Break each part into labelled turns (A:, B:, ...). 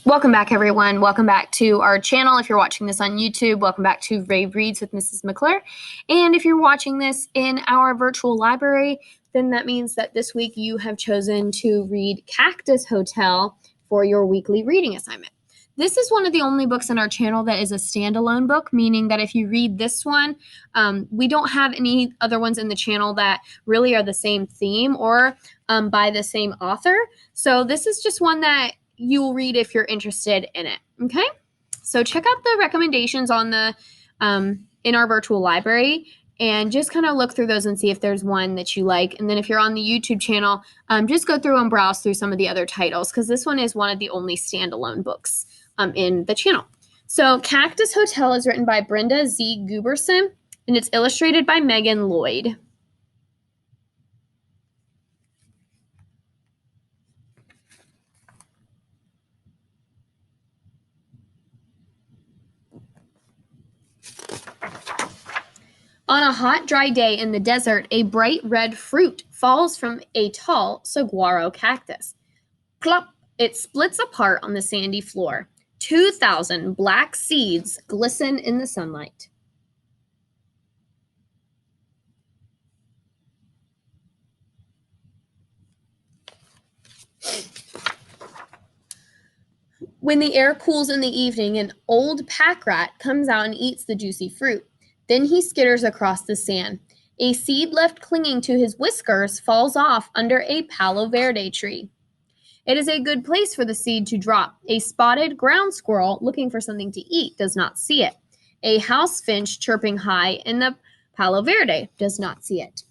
A: Welcome back, everyone. Welcome back to our channel. If you're watching this on YouTube, welcome back to Rave Reads with Mrs. McClure. And if you're watching this in our virtual library, then that means that this week you have chosen to read Cactus Hotel for your weekly reading assignment. This is one of the only books on our channel that is a standalone book, meaning that if you read this one, we don't have any other ones in the channel that really are the same theme or by the same author. So this is just one that you will read if you're interested in it. Okay, so check out the recommendations on the in our virtual library and just kind of look through those and see if there's one that you like. And then if you're on the YouTube channel, just go through and browse through some of the other titles because this one is one of the only standalone books in the channel. So Cactus Hotel is written by Brenda Z. Guiberson and it's illustrated by Lloyd. On a hot, dry day in the desert, a bright red fruit falls from a tall saguaro cactus. Plop! It splits apart on the sandy floor. 2,000 black seeds glisten in the sunlight. When the air cools in the evening, an old pack rat comes out and eats the juicy fruit. Then he skitters across the sand. A seed left clinging to his whiskers falls off under a palo verde tree. It is a good place for the seed to drop. A spotted ground squirrel looking for something to eat does not see it. A house finch chirping high in the palo verde does not see it.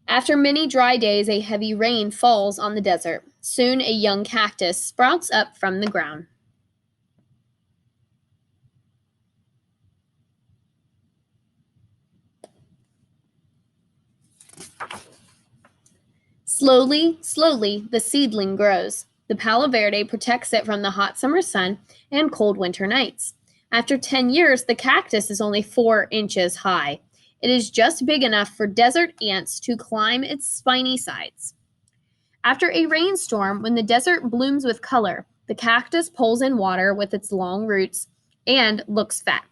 A: After many dry days, a heavy rain falls on the desert. Soon a young cactus sprouts up from the ground. Slowly, slowly, the seedling grows. The palo verde protects it from the hot summer sun and cold winter nights. After 10 years, the cactus is only 4 inches high. It is just big enough for desert ants to climb its spiny sides. After a rainstorm, when the desert blooms with color, the cactus pulls in water with its long roots and looks fat.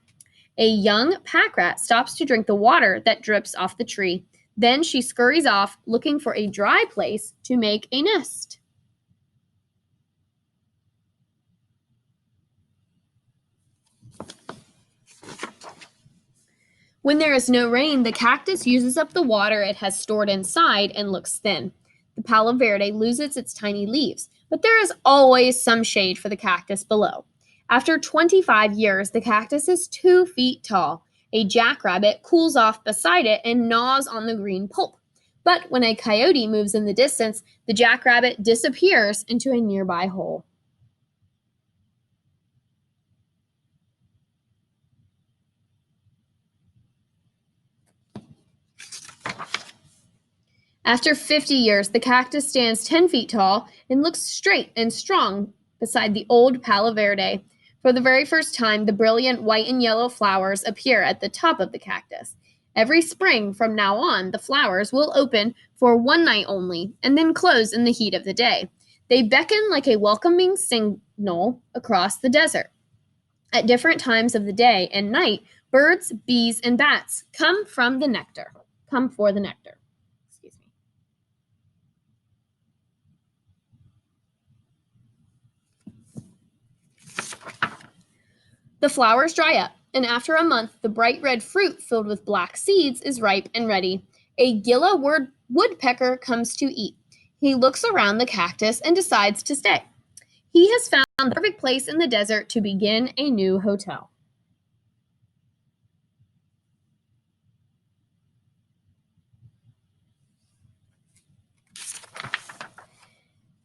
A: A young pack rat stops to drink the water that drips off the tree. Then she scurries off, looking for a dry place to make a nest. When there is no rain, the cactus uses up the water it has stored inside and looks thin. The palo verde loses its tiny leaves, but there is always some shade for the cactus below. After 25 years, the cactus is 2 feet tall. A jackrabbit cools off beside it and gnaws on the green pulp. But when a coyote moves in the distance, the jackrabbit disappears into a nearby hole. After 50 years, the cactus stands 10 feet tall and looks straight and strong beside the old palo verde. For the very first time, the brilliant white and yellow flowers appear at the top of the cactus. Every spring from now on, the flowers will open for one night only and then close in the heat of the day. They beckon like a welcoming signal across the desert. At different times of the day and night, birds, bees, and bats come for the nectar. The flowers dry up, and after a month, the bright red fruit filled with black seeds is ripe and ready. A Gila woodpecker comes to eat. He looks around the cactus and decides to stay. He has found the perfect place in the desert to begin a new hotel.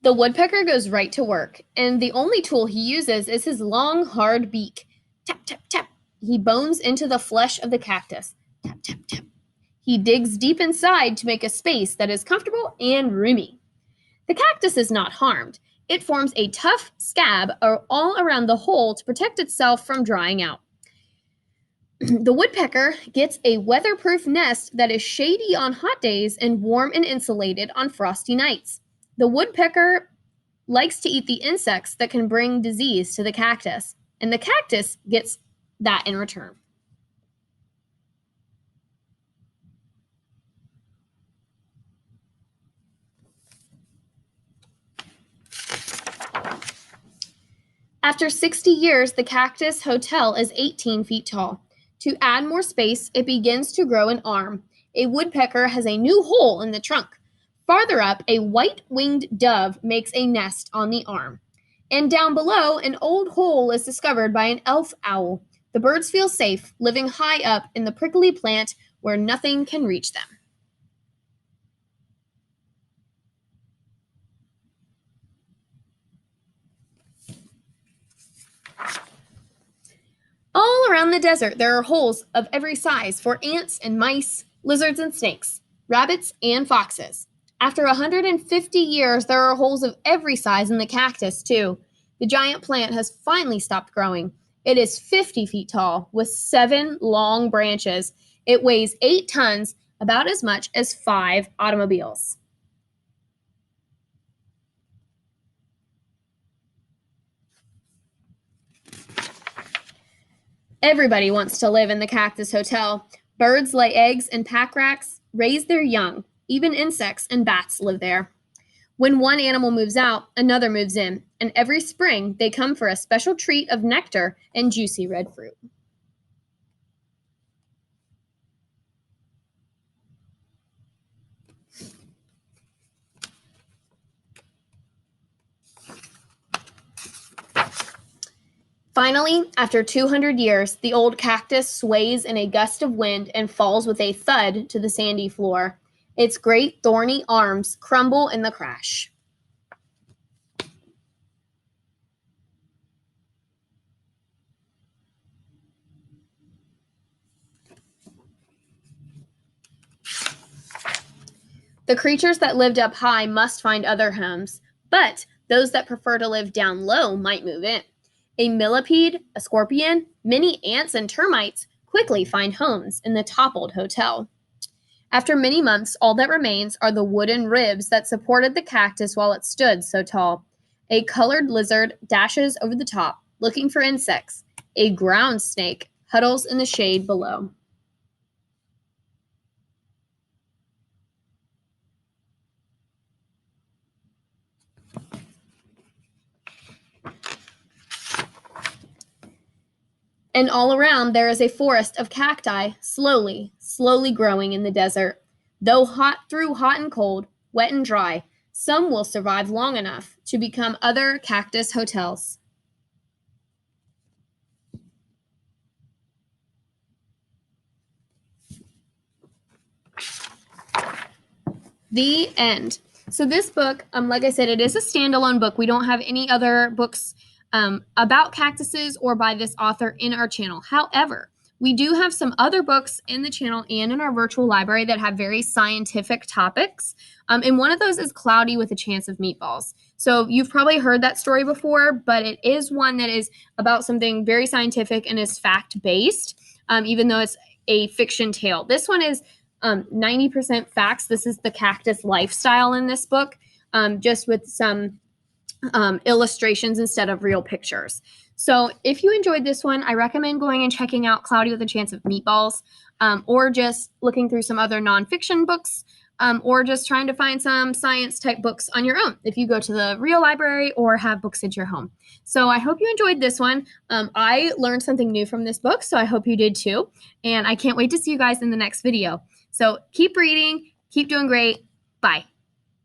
A: The woodpecker goes right to work, and the only tool he uses is his long, hard beak. Tap, tap, tap. He bones into the flesh of the cactus. Tap, tap, tap. He digs deep inside to make a space that is comfortable and roomy. The cactus is not harmed. It forms a tough scab all around the hole to protect itself from drying out. The woodpecker gets a weatherproof nest that is shady on hot days and warm and insulated on frosty nights. The woodpecker likes to eat the insects that can bring disease to the cactus, and the cactus gets that in return. After 60 years, the Cactus Hotel is 18 feet tall. To add more space, it begins to grow an arm. A woodpecker has a new hole in the trunk. Farther up, a white-winged dove makes a nest on the arm. And down below, an old hole is discovered by an elf owl. The birds feel safe, living high up in the prickly plant where nothing can reach them. All around the desert, there are holes of every size for ants and mice, lizards and snakes, rabbits and foxes. After 150 years, there are holes of every size in the cactus, too. The giant plant has finally stopped growing. It is 50 feet tall with 7 long branches. It weighs 8 tons, about as much as 5 automobiles. Everybody wants to live in the Cactus Hotel. Birds lay eggs in pack racks, raise their young. Even insects and bats live there. When one animal moves out, another moves in, and every spring they come for a special treat of nectar and juicy red fruit. Finally, after 200 years, the old cactus sways in a gust of wind and falls with a thud to the sandy floor. Its great thorny arms crumble in the crash. The creatures that lived up high must find other homes, but those that prefer to live down low might move in. A millipede, a scorpion, many ants, and termites quickly find homes in the toppled hotel. After many months, all that remains are the wooden ribs that supported the cactus while it stood so tall. A colored lizard dashes over the top, looking for insects. A ground snake huddles in the shade below. And all around there is a forest of cacti, slowly growing in the desert. Though through hot and cold, wet and dry, some will survive long enough to become other cactus hotels. The end. So this book, like I said, it is a standalone book. We don't have any other books about cactuses or by this author in our channel. However, we do have some other books in the channel and in our virtual library that have very scientific topics. And one of those is Cloudy with a Chance of Meatballs. So you've probably heard that story before, but it is one that is about something very scientific and is fact-based, even though it's a fiction tale. This one is 90% facts. This is the cactus lifestyle in this book, just with some illustrations instead of real pictures. So if you enjoyed this one, I recommend going and checking out Cloudy with a Chance of Meatballs, or just looking through some other nonfiction books, or just trying to find some science type books on your own if you go to the real library or have books at your home. So I hope you enjoyed this one. I learned something new from this book, so I hope you did too. And I can't wait to see you guys in the next video. So keep reading, keep doing great. Bye.